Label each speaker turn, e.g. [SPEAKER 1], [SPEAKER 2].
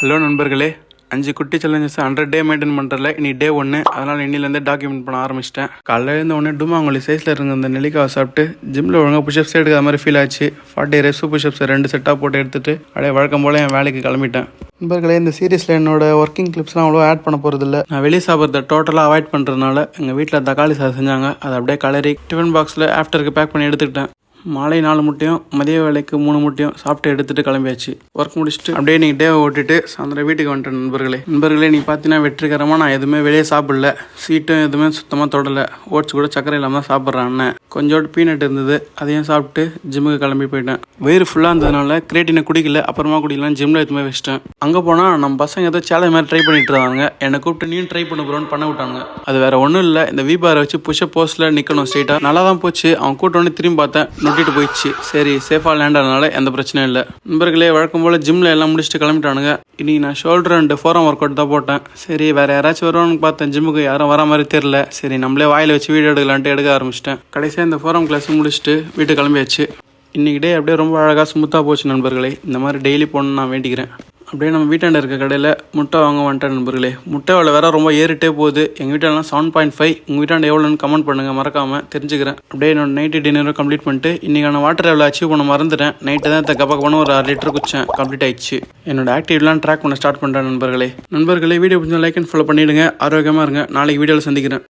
[SPEAKER 1] Hello நண்பர்களே, 5 குட்டி challenges 100 day maintain பண்ணுறல இனி டே 1. அதனால் இன்னிலேருந்து டாக்குமெண்ட் பண்ண ஆரம்பிச்சிட்டேன். காலையில் இருந்த உடனே டுமாங்கோலி சைஸில் இருந்த அந்த நெல்லிக்காவை சாப்பிட்டு ஜிம்மில் ஒழுங்காக புஷ்அப்ஸ் எடுக்கிற மாதிரி ஃபீல் ஆச்சு. 40 ரெப்ஸ் புஷ்அப்ஸ் 2 செட்டாக போட்டு எடுத்துகிட்டு அப்படியே வழக்கம் போல் என் வேலைக்கு கிளம்பிட்டேன். நண்பர்களே, இந்த சீரீஸில் என்னோட ஒர்க்கிங் கிளிப்ஸ்லாம் அவ்வளோ ஆட் பண்ண போகிறதில்ல. நான் வெளியே சாப்பிட்றத டோட்டலாக அவாய்ட் பண்ணுறதுனால எங்கள் வீட்டில் தக்காளி சாதம் செஞ்சாங்க. அதை அப்படியே கலரி டிஃபன் பாக்ஸில் ஆஃப்டருக்கு பேக் பண்ணி எடுத்துக்கிட்டேன். மாலை 4 முட்டையும் மதிய வேலைக்கு 3 முட்டையும் சாப்பிட்டு எடுத்துகிட்டு கிளம்பியாச்சு. ஒர்க் முடிச்சுட்டு அப்படியே நீங்கள் டேவை ஓட்டிட்டு சாயந்தரம் வீட்டுக்கு வந்துட்டேன். நண்பர்களே நீங்கள் பார்த்தீங்கன்னா வெற்றிகரமாக நான் எதுவுமே வெளியே சாப்பிடல. ஸ்வீட்டும் எதுவுமே சுத்தமாக தொடலை. ஓட்ஸ் கூட சக்கரை இல்லாமல் தான் சாப்பிட்றேன். அண்ணன் கொஞ்சோண்டு பீனட் இருந்தது, அதையும் சாப்பிட்டு ஜிம்முக்கு கிளம்பி போயிட்டேன். வயிறு ஃபுல்லாக இருந்ததுனால கிரேட்டினை குடிக்கல, அப்புறமா குடிக்கலாம் ஜிம்மில் எதுவுமே வச்சிட்டேன். அங்கே போனால் நம்ம பசங்க ஏதோ சேலஞ்ச் மாதிரி ட்ரை பண்ணிட்டு இருந்தாங்க. என்னை கூப்பிட்டு நீயும் ட்ரை பண்ண போகிறோன்னு பண்ண விட்டாங்க. அது வேறு ஒன்றும் இல்லை, இந்த வீபாரை வச்சு புஷ்அப் போஸ்ட்டில் நிற்கணும் ஸ்ட்ரெயிட்டாக. நல்லா தான் போச்சு. அவன் கூட்டோன்னு திரும்பி பார்த்தேன், நொட்டிட்டு போயிடுச்சு. சரி, சேஃபாக லேண்ட் ஆனதுனால எந்த பிரச்சனையும் இல்லை. நண்பர்களே, வழக்கம் போல் ஜிம்மில் எல்லாம் முடிச்சுட்டு கிளம்பிட்டானுங்க. இன்றைக்கி நான் shoulder and forum work out தான் போட்டேன். சரி, வேறு யாராச்சும் வருவான்னு பார்த்தேன். ஜிம்முக்கு யாரும் வர மாதிரி தெரில. சரி, நம்மளே வாயில் வச்சு வீடியோ எடுக்கலான்ட்டு எடுக்க ஆரம்பிச்சிட்டேன். கடைசியாக இந்த ஃபோரம் கிளாஸும் முடிச்சுட்டு வீட்டுக்கு கிளம்பியாச்சு. இன்றைக்கி டே அப்படியே ரொம்ப அழகாக ஸ்மூத்தாக போச்சு நண்பர்களே. இந்த மாதிரி டெய்லி போகணுன்னு நான் வேண்டிக்கிறேன். அப்படியே நம்ம வீட்டாண்ட இருக்க கடையில் முட்டை வாங்க வந்துட்டேன் நண்பர்களே. முட்டை விலை வேறு ரொம்ப ஏறிட்டே போகுது. எங்கள் வீட்டிலலாம் 7.5. உங்கள் வீட்டாண்ட எவ்வளோன்னு கமெண்ட் பண்ணுங்கள், மறக்காமல் தெரிஞ்சுக்கிறேன். அப்படியே என்னோட நைட்டு டின்னரும் கம்ப்ளீட் பண்ணிட்டு இன்றைக்கான வாட்டர் லெவலில் அச்சீவ் பண்ண மறந்துட்டேன். நைட்டு தான் கப்பக்க பண்ண ஒரு 6 லிட்டர் குச்சேன். கம்ப்ளீட் ஆயிடுச்சு. என்னோட ஆக்டிவ்லாம் ட்ராக் பண்ண ஸ்டார்ட் பண்ணுறேன் நண்பர்களே. வீடியோ கொஞ்சம் லைக் அண்ட் ஃபாலோ பண்ணிவிடுங்க. ஆரோக்கியமாக இருங்க. நாளைக்கு வீடியோவில் சந்திக்கிறேன்.